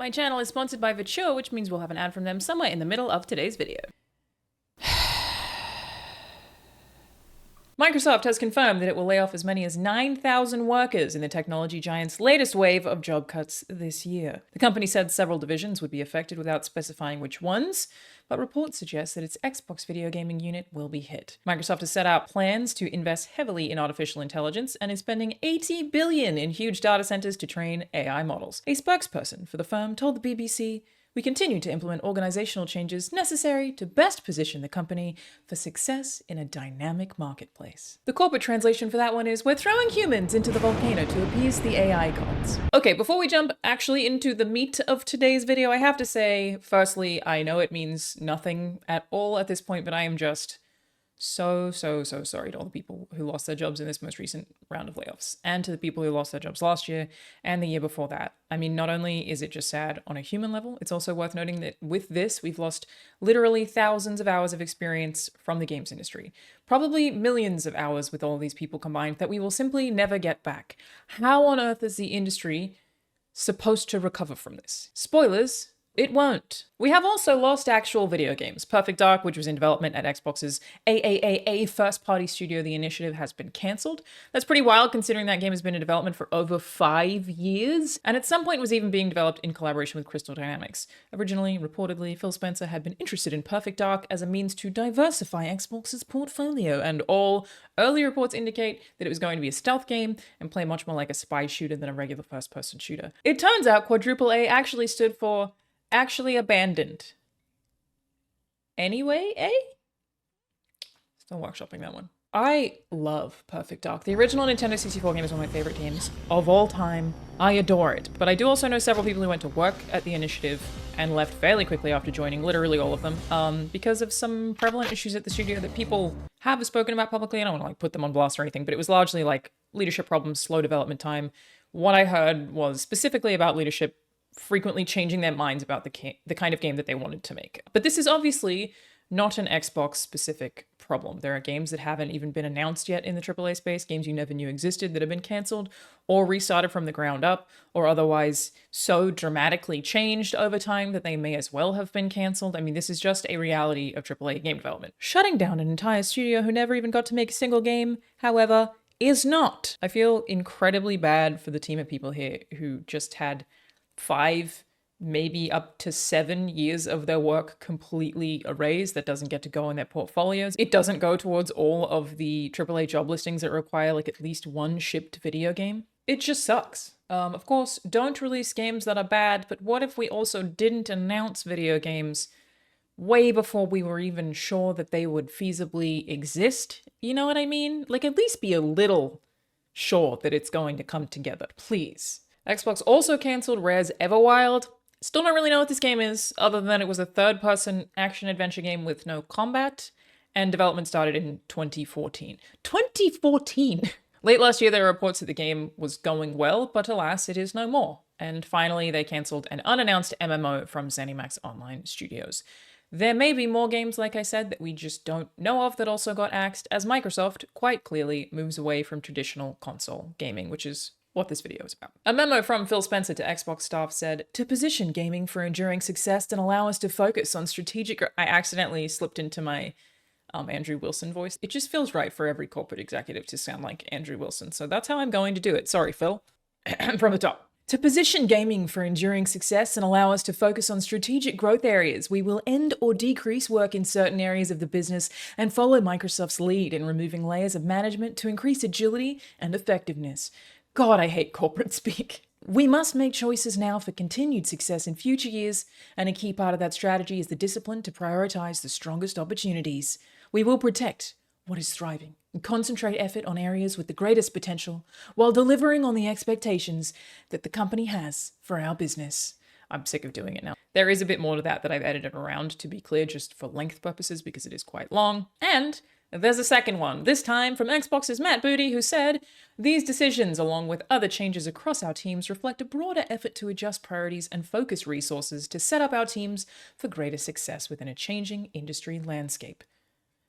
My channel is sponsored by Viture, which means we'll have an ad from them somewhere in the middle of today's video. Microsoft has confirmed that it will lay off as many as 9,000 workers in the technology giant's latest wave of job cuts this year. The company said several divisions would be affected without specifying which ones, but reports suggest that its Xbox video gaming unit will be hit. Microsoft has set out plans to invest heavily in artificial intelligence and is spending $80 billion in huge data centers to train AI models. A spokesperson for the firm told the BBC, "We continue to implement organizational changes necessary to best position the company for success in a dynamic marketplace." The corporate translation for that one is, "We're throwing humans into the volcano to appease the AI gods." Okay, before we jump actually into the meat of today's video, I have to say, firstly, I know it means nothing at all at this point, but I am just so sorry to all the people who lost their jobs in this most recent round of layoffs, and to the people who lost their jobs last year and the year before that. I mean, not only is it just sad on a human level, it's also worth noting that with this, we've lost literally thousands of hours of experience from the games industry. Probably millions of hours with all of these people combined that we will simply never get back. How on earth is the industry supposed to recover from this? Spoilers, it won't. We have also lost actual video games. Perfect Dark, which was in development at Xbox's AAA first-party studio, The Initiative, has been cancelled. That's pretty wild considering that game has been in development for over 5 years, and at some point was even being developed in collaboration with Crystal Dynamics. Originally, reportedly, Phil Spencer had been interested in Perfect Dark as a means to diversify Xbox's portfolio, and all early reports indicate that it was going to be a stealth game and play much more like a spy shooter than a regular first-person shooter. It turns out quadruple A actually stood for actually abandoned. Anyway, eh? Still workshopping that one. I love Perfect Dark. The original Nintendo 64 game is one of my favorite games of all time. I adore it. But I do also know several people who went to work at The Initiative and left fairly quickly after joining, literally all of them, because of some prevalent issues at the studio that people have spoken about publicly. I don't want to put them on blast or anything, but it was largely leadership problems, slow development time. What I heard was specifically about leadership frequently changing their minds about the kind of game that they wanted to make. But this is obviously not an Xbox-specific problem. There are games that haven't even been announced yet in the AAA space, games you never knew existed that have been cancelled or restarted from the ground up, or otherwise so dramatically changed over time that they may as well have been cancelled. I mean, this is just a reality of AAA game development. Shutting down an entire studio who never even got to make a single game, however, is not. I feel incredibly bad for the team of people here who just had 5, maybe up to 7 years of their work completely erased that doesn't get to go in their portfolios. It doesn't go towards all of the AAA job listings that require at least one shipped video game. It just sucks. Of course, don't release games that are bad, but what if we also didn't announce video games way before we were even sure that they would feasibly exist? You know what I mean? At least be a little sure that it's going to come together, please. Xbox also cancelled Rare's Everwild. Still don't really know what this game is, other than it was a third-person action-adventure game with no combat, and development started in 2014. 2014! Late last year, there were reports that the game was going well, but alas, it is no more. And finally, they cancelled an unannounced MMO from ZeniMax Online Studios. There may be more games, like I said, that we just don't know of that also got axed, as Microsoft quite clearly moves away from traditional console gaming, which is what this video is about. A memo from Phil Spencer to Xbox staff said, "To position gaming for enduring success and allow us to focus on strategic..." I accidentally slipped into my Andrew Wilson voice. It just feels right for every corporate executive to sound like Andrew Wilson, so that's how I'm going to do it. Sorry, Phil. From the top. "To position gaming for enduring success and allow us to focus on strategic growth areas, we will end or decrease work in certain areas of the business and follow Microsoft's lead in removing layers of management to increase agility and effectiveness." God, I hate corporate speak. "We must make choices now for continued success in future years, and a key part of that strategy is the discipline to prioritize the strongest opportunities. We will protect what is thriving and concentrate effort on areas with the greatest potential while delivering on the expectations that the company has for our business." I'm sick of doing it now. There is a bit more to that I've edited around, to be clear, just for length purposes, because it is quite long. And there's a second one, this time from Xbox's Matt Booty, who said, "These decisions, along with other changes across our teams, reflect a broader effort to adjust priorities and focus resources to set up our teams for greater success within a changing industry landscape.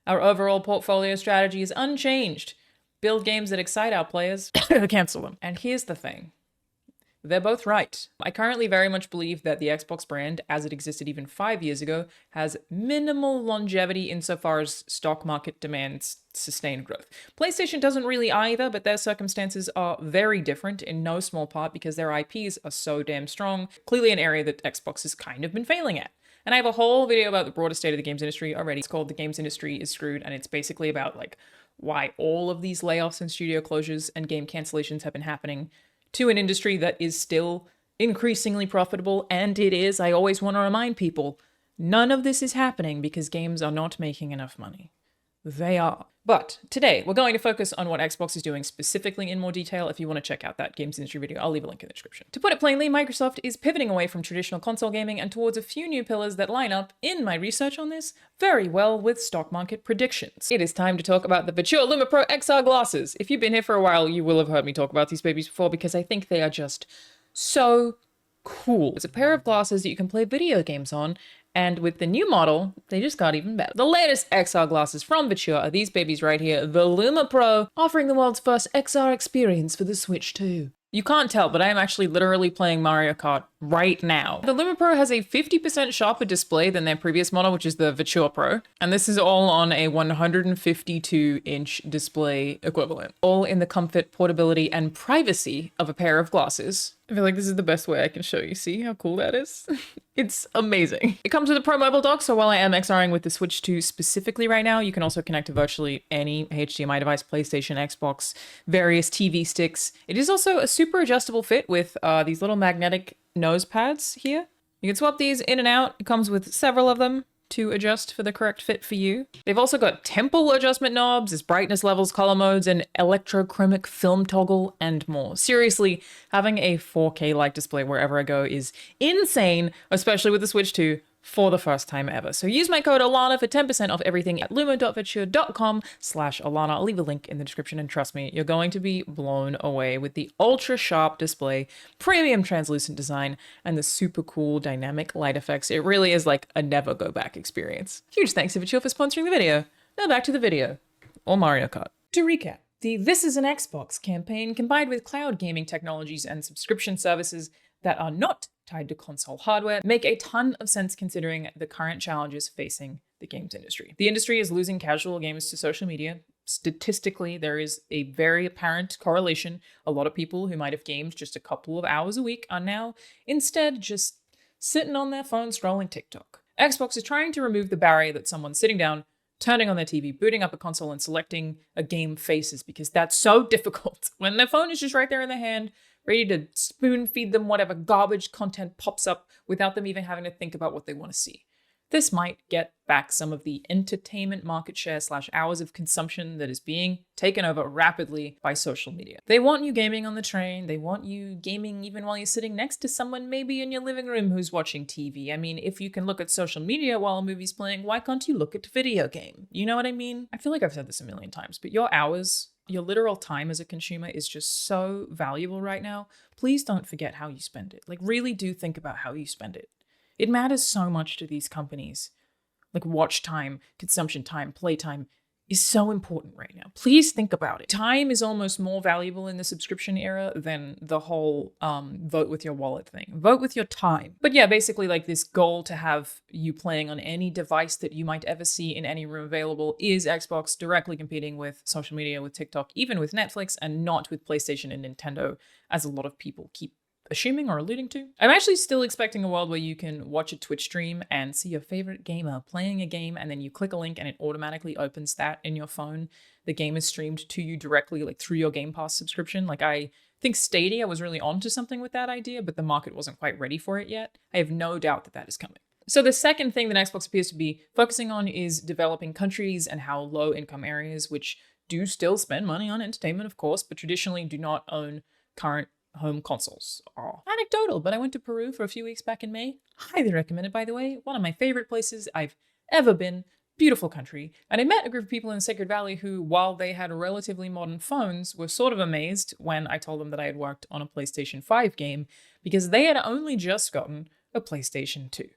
Our overall portfolio strategy is unchanged. Build games that excite our players, cancel them." And here's the thing. they're both right. I currently very much believe that the Xbox brand, as it existed even 5 years ago, has minimal longevity insofar as stock market demands sustained growth. PlayStation doesn't really either, but their circumstances are very different in no small part because their IPs are so damn strong, clearly an area that Xbox has kind of been failing at. And I have a whole video about the broader state of the games industry already. It's called The Games Industry is Screwed, and it's basically about like why all of these layoffs and studio closures and game cancellations have been happening to an industry that is still increasingly profitable. And it is, I always want to remind people, none of this is happening because games are not making enough money. They are. But today, we're going to focus on what Xbox is doing specifically in more detail. If you want to check out that games industry video, I'll leave a link in the description. To put it plainly, Microsoft is pivoting away from traditional console gaming and towards a few new pillars that line up, in my research on this, very well with stock market predictions. It is time to talk about the Viture Luma Pro XR glasses. If you've been here for a while, you will have heard me talk about these babies before because I think they are just so cool. It's a pair of glasses that you can play video games on, and with the new model, they just got even better. The latest XR glasses from Viture are these babies right here, the Luma Pro, offering the world's first XR experience for the Switch 2. You can't tell, but I am actually literally playing Mario Kart right now. The Luma Pro has a 50% sharper display than their previous model, which is the Viture Pro. And this is all on a 152-inch display equivalent. All in the comfort, portability, and privacy of a pair of glasses. I feel like this is the best way I can show you. See how cool that is? It's amazing. It comes with a Pro Mobile dock, so while I am XRing with the Switch 2 specifically right now, you can also connect to virtually any HDMI device, PlayStation, Xbox, various TV sticks. It is also a super adjustable fit with these little magnetic nose pads here. You can swap these in and out. It comes with several of them to adjust for the correct fit for you. They've also got temple adjustment knobs, its brightness levels, color modes, and electrochromic film toggle, and more. Seriously, having a 4K-like display wherever I go is insane, especially with the Switch 2, for the first time ever. So use my code Alanah for 10% off everything at luma.viture.com/Alanah. I'll leave a link in the description, and trust me, you're going to be blown away with the ultra sharp display, premium translucent design, and the super cool dynamic light effects. It really is like a never go back experience. Huge thanks to Viture for sponsoring the video. Now back to the video, or Mario Kart. To recap, the This is an Xbox campaign combined with cloud gaming technologies and subscription services that are not tied to console hardware make a ton of sense considering the current challenges facing the games industry. The industry is losing casual gamers to social media. Statistically, there is a very apparent correlation. A lot of people who might have gamed just a couple of hours a week are now instead just sitting on their phone scrolling TikTok. Xbox is trying to remove the barrier that someone sitting down, turning on their TV, booting up a console, and selecting a game faces, because that's so difficult when their phone is just right there in their hand, ready to spoon feed them whatever garbage content pops up without them even having to think about what they want to see. This might get back some of the entertainment market share / hours of consumption that is being taken over rapidly by social media. They want you gaming on the train. They want you gaming even while you're sitting next to someone maybe in your living room who's watching TV. I mean, if you can look at social media while a movie's playing, why can't you look at a video game? You know what I mean? I feel like I've said this a million times, but your hours, your literal time as a consumer is just so valuable right now. Please don't forget how you spend it. Like, really do think about how you spend it. It matters so much to these companies. Like, watch time, consumption time, play time is so important right now. Please think about it. Time is almost more valuable in the subscription era than the whole vote with your wallet thing. Vote with your time. But yeah, basically like this goal to have you playing on any device that you might ever see in any room available is Xbox directly competing with social media, with TikTok, even with Netflix, and not with PlayStation and Nintendo, as a lot of people keep assuming or alluding to. I'm actually still expecting a world where you can watch a Twitch stream and see your favorite gamer playing a game, and then you click a link and it automatically opens that in your phone. The game is streamed to you directly, like through your Game Pass subscription. Like, I think Stadia was really onto something with that idea, but the market wasn't quite ready for it yet. I have no doubt that that is coming. So the second thing that Xbox appears to be focusing on is developing countries and how low income areas, which do still spend money on entertainment, of course, but traditionally do not own current home consoles. Are anecdotal, but I went to Peru for a few weeks back in May. Highly recommended, by the way. One of my favorite places I've ever been. Beautiful country. And I met a group of people in Sacred Valley who, while they had relatively modern phones, were sort of amazed when I told them that I had worked on a PlayStation 5 game, because they had only just gotten a PlayStation 2.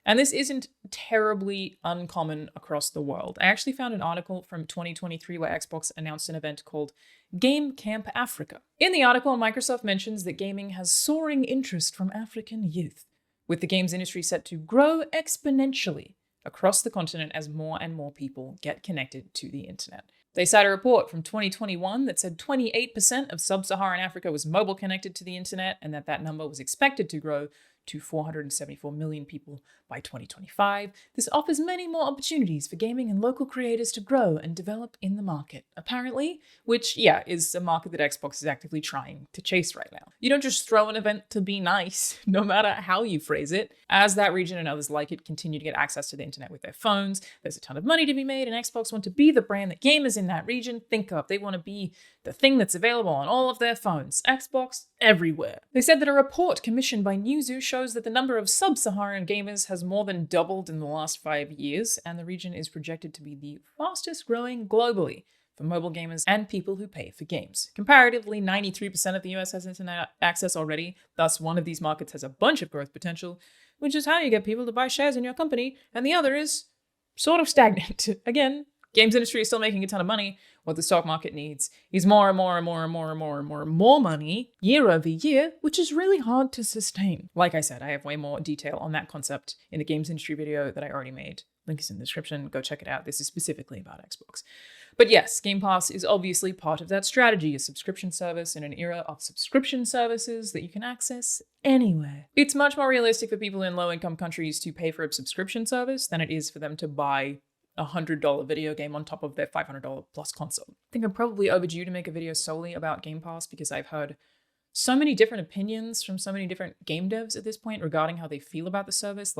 And this isn't terribly uncommon across the world. I actually found an article from 2023 where Xbox announced an event called Game Camp Africa. In the article, Microsoft mentions that gaming has soaring interest from African youth, with the games industry set to grow exponentially across the continent as more and more people get connected to the internet. They cite a report from 2021 that said 28% of sub-Saharan Africa was mobile connected to the internet, and that number was expected to grow to 474 million people by 2025. This offers many more opportunities for gaming and local creators to grow and develop in the market, apparently, which, is a market that Xbox is actively trying to chase right now. You don't just throw an event to be nice, no matter how you phrase it. As that region and others like it continue to get access to the internet with their phones, there's a ton of money to be made, and Xbox want to be the brand that gamers in that region think of. They want to be the thing that's available on all of their phones. Xbox everywhere. They said that a report commissioned by Newzoo shows that the number of sub-Saharan gamers has more than doubled in the last 5 years, and the region is projected to be the fastest growing globally for mobile gamers and people who pay for games. Comparatively, 93% of the US has internet access already, thus one of these markets has a bunch of growth potential, which is how you get people to buy shares in your company, and the other is sort of stagnant. Again, games industry is still making a ton of money. What the stock market needs is more and more and more and more and more and more and more money year over year, which is really hard to sustain. Like I said, I have way more detail on that concept in the games industry video that I already made. Link is in the description. Go check it out. This is specifically about Xbox. But yes, Game Pass is obviously part of that strategy, a subscription service in an era of subscription services that you can access anywhere. It's much more realistic for people in low-income countries to pay for a subscription service than it is for them to buy a $100 video game on top of their $500 plus console. I think I'm probably overdue to make a video solely about Game Pass because I've heard so many different opinions from so many different game devs at this point regarding how they feel about the service.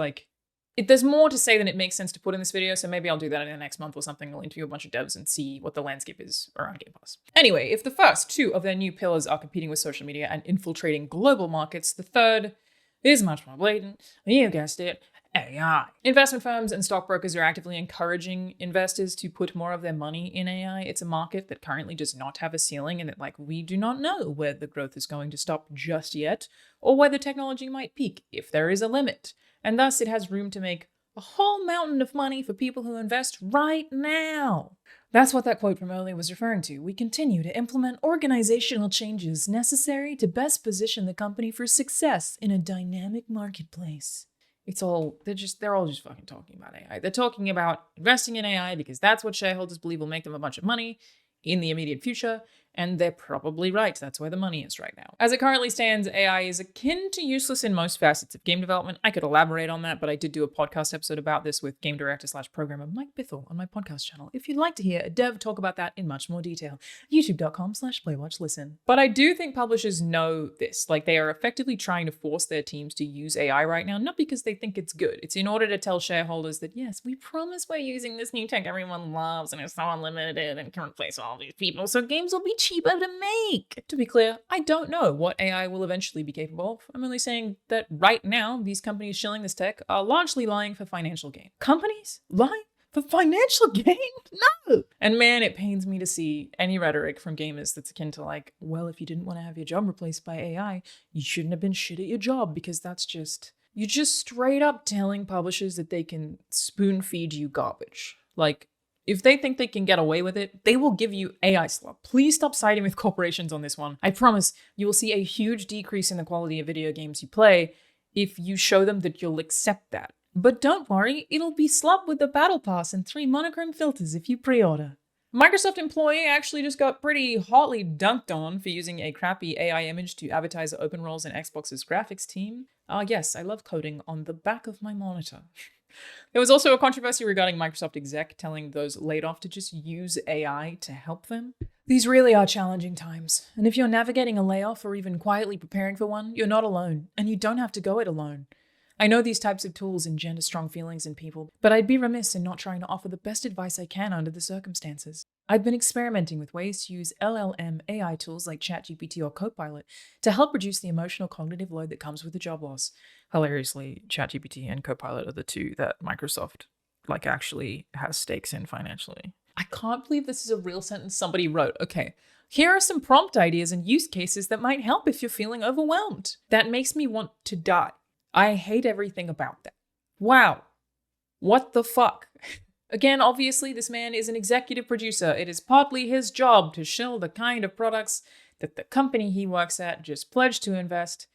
There's more to say than it makes sense to put in this video, so maybe I'll do that in the next month or something. I'll interview a bunch of devs and see what the landscape is around Game Pass. Anyway, if the first two of their new pillars are competing with social media and infiltrating global markets, the third is much more blatant. You guessed it. AI. Investment firms and stockbrokers are actively encouraging investors to put more of their money in AI. It's a market that currently does not have a ceiling, and that we do not know where the growth is going to stop just yet, or where the technology might peak, if there is a limit. And thus it has room to make a whole mountain of money for people who invest right now. That's what that quote from earlier was referring to. We continue to implement organizational changes necessary to best position the company for success in a dynamic marketplace. They're all just fucking talking about AI. They're talking about investing in AI because that's what shareholders believe will make them a bunch of money in the immediate future, and they're probably right. That's where the money is right now. As it currently stands, AI is akin to useless in most facets of game development. I could elaborate on that, but I did do a podcast episode about this with game director/programmer Mike Bithell on my podcast channel. If you'd like to hear a dev talk about that in much more detail, youtube.com/playwatchlisten. But I do think publishers know this. They are effectively trying to force their teams to use AI right now, not because they think it's good. It's in order to tell shareholders that, yes, we promise we're using this new tech everyone loves and it's so unlimited and can replace all these people, so games will be cheaper to make. To be clear, I don't know what AI will eventually be capable of. I'm only saying that right now, these companies shilling this tech are largely lying for financial gain. Companies lying for financial gain? No! And man, it pains me to see any rhetoric from gamers that's akin to well, if you didn't want to have your job replaced by AI, you shouldn't have been shit at your job, because you're just straight up telling publishers that they can spoon feed you garbage. If they think they can get away with it, they will give you AI slop. Please stop siding with corporations on this one. I promise you will see a huge decrease in the quality of video games you play if you show them that you'll accept that. But don't worry, it'll be slop with the battle pass and 3 monochrome filters if you pre-order. Microsoft employee actually just got pretty hotly dunked on for using a crappy AI image to advertise open roles in Xbox's graphics team. Yes, I love coding on the back of my monitor. There was also a controversy regarding Microsoft exec telling those laid off to just use AI to help them. These really are challenging times, and if you're navigating a layoff or even quietly preparing for one, you're not alone, and you don't have to go it alone. I know these types of tools engender strong feelings in people, but I'd be remiss in not trying to offer the best advice I can under the circumstances. I've been experimenting with ways to use LLM AI tools like ChatGPT or Copilot to help reduce the emotional cognitive load that comes with the job loss. Hilariously, ChatGPT and Copilot are the two that Microsoft actually has stakes in financially. I can't believe this is a real sentence somebody wrote. Okay, here are some prompt ideas and use cases that might help if you're feeling overwhelmed. That makes me want to die. I hate everything about that. Wow. What the fuck? Again, obviously, this man is an executive producer. It is partly his job to shill the kind of products that the company he works at just pledged to invest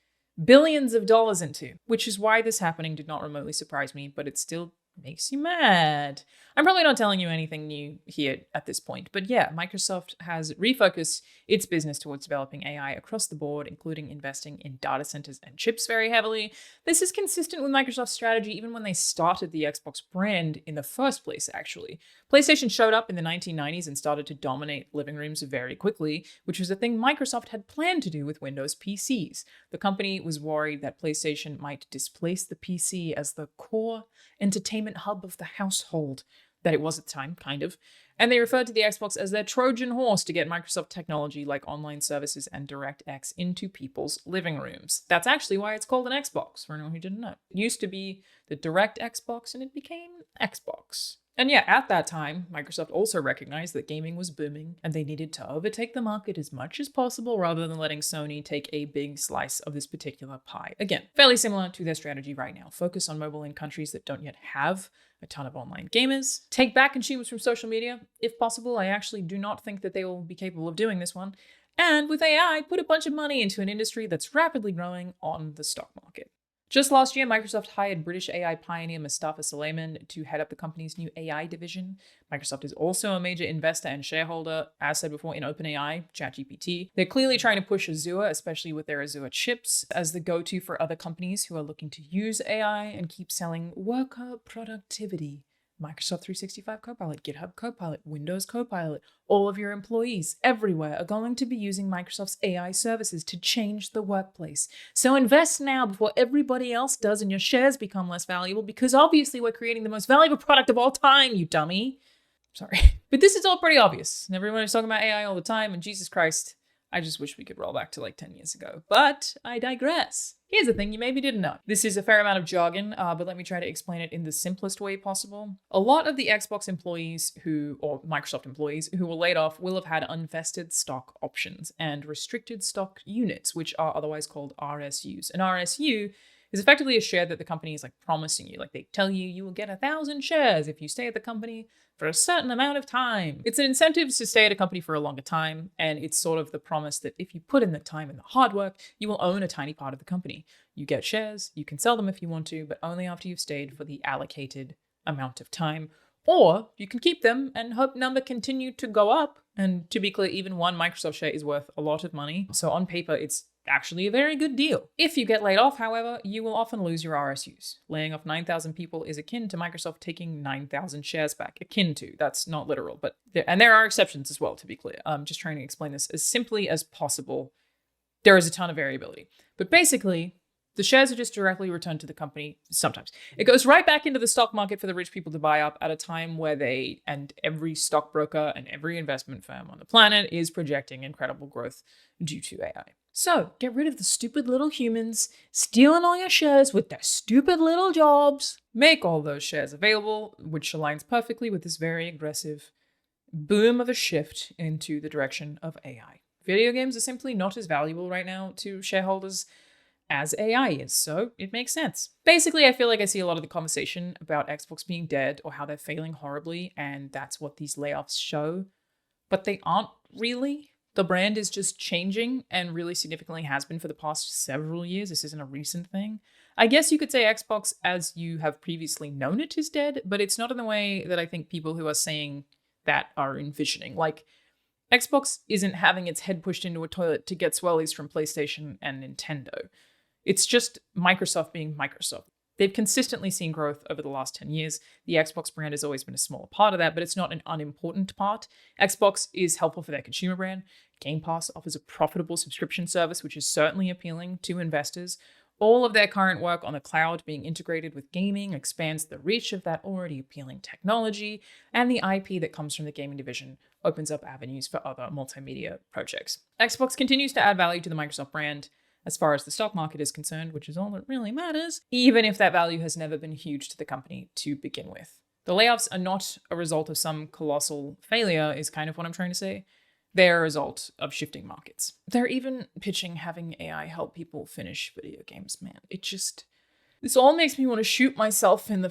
billions of dollars into, which is why this happening did not remotely surprise me, but it still makes you mad. I'm probably not telling you anything new here at this point, but yeah, Microsoft has refocused its business towards developing AI across the board, including investing in data centers and chips very heavily. This is consistent with Microsoft's strategy even when they started the Xbox brand in the first place, actually. PlayStation showed up in the 1990s and started to dominate living rooms very quickly, which was a thing Microsoft had planned to do with Windows PCs. The company was worried that PlayStation might displace the PC as the core entertainment hub of the household that it was at the time, kind of. And they referred to the Xbox as their Trojan horse to get Microsoft technology like online services and DirectX into people's living rooms. That's actually why it's called an Xbox, for anyone who didn't know. It used to be the Direct Xbox and it became Xbox. And yeah, at that time, Microsoft also recognized that gaming was booming and they needed to overtake the market as much as possible rather than letting Sony take a big slice of this particular pie. Again, fairly similar to their strategy right now. Focus on mobile in countries that don't yet have a ton of online gamers. Take back consumers from social media, if possible. I actually do not think that they will be capable of doing this one. And with AI, put a bunch of money into an industry that's rapidly growing on the stock market. Just last year, Microsoft hired British AI pioneer Mustafa Suleyman to head up the company's new AI division. Microsoft is also a major investor and shareholder, as said before, in OpenAI, ChatGPT. They're clearly trying to push Azure, especially with their Azure chips, as the go-to for other companies who are looking to use AI and keep selling worker productivity. Microsoft 365 Copilot, GitHub Copilot, Windows Copilot. All of your employees everywhere are going to be using Microsoft's AI services to change the workplace. So invest now before everybody else does and your shares become less valuable, because obviously we're creating the most valuable product of all time, you dummy. Sorry. But this is all pretty obvious. Everyone is talking about AI all the time, and Jesus Christ, I just wish we could roll back to like 10 years ago. But I digress. Here's the thing you maybe didn't know. This is a fair amount of jargon, but let me try to explain it in the simplest way possible. A lot of the Xbox employees or Microsoft employees who were laid off will have had unvested stock options and restricted stock units, which are otherwise called RSUs. An RSU is effectively a share that the company is like promising you. Like they tell you you will get 1,000 shares if you stay at the company for a certain amount of time. It's an incentive to stay at a company for a longer time, and it's sort of the promise that if you put in the time and the hard work, you will own a tiny part of the company. You get shares, you can sell them if you want to, but only after you've stayed for the allocated amount of time. Or you can keep them and hope number continue to go up. And to be clear, even one Microsoft share is worth a lot of money. So on paper, it's actually a very good deal. If you get laid off, however, you will often lose your RSUs. Laying off 9,000 people is akin to Microsoft taking 9,000 shares back. Akin to, that's not literal, but there are exceptions as well, to be clear. I'm just trying to explain this as simply as possible. There is a ton of variability. But basically, the shares are just directly returned to the company sometimes. It goes right back into the stock market for the rich people to buy up at a time where they and every stockbroker and every investment firm on the planet is projecting incredible growth due to AI. So get rid of the stupid little humans stealing all your shares with their stupid little jobs. Make all those shares available, which aligns perfectly with this very aggressive boom of a shift into the direction of AI. Video games are simply not as valuable right now to shareholders as AI is, so it makes sense. Basically, I feel like I see a lot of the conversation about Xbox being dead or how they're failing horribly, and that's what these layoffs show. But they aren't really. The brand is just changing and really significantly has been for the past several years. This isn't a recent thing. I guess you could say Xbox as you have previously known it is dead, but it's not in the way that I think people who are saying that are envisioning. Like, Xbox isn't having its head pushed into a toilet to get swellies from PlayStation and Nintendo. It's just Microsoft being Microsoft. They've consistently seen growth over the last 10 years. The Xbox brand has always been a smaller part of that, but it's not an unimportant part. Xbox is helpful for their consumer brand. Game Pass offers a profitable subscription service, which is certainly appealing to investors. All of their current work on the cloud being integrated with gaming expands the reach of that already appealing technology, and the IP that comes from the gaming division opens up avenues for other multimedia projects. Xbox continues to add value to the Microsoft brand as far as the stock market is concerned, which is all that really matters, even if that value has never been huge to the company to begin with. The layoffs are not a result of some colossal failure, is kind of what I'm trying to say. They're a result of shifting markets. They're even pitching having AI help people finish video games, man. This all makes me want to shoot myself in the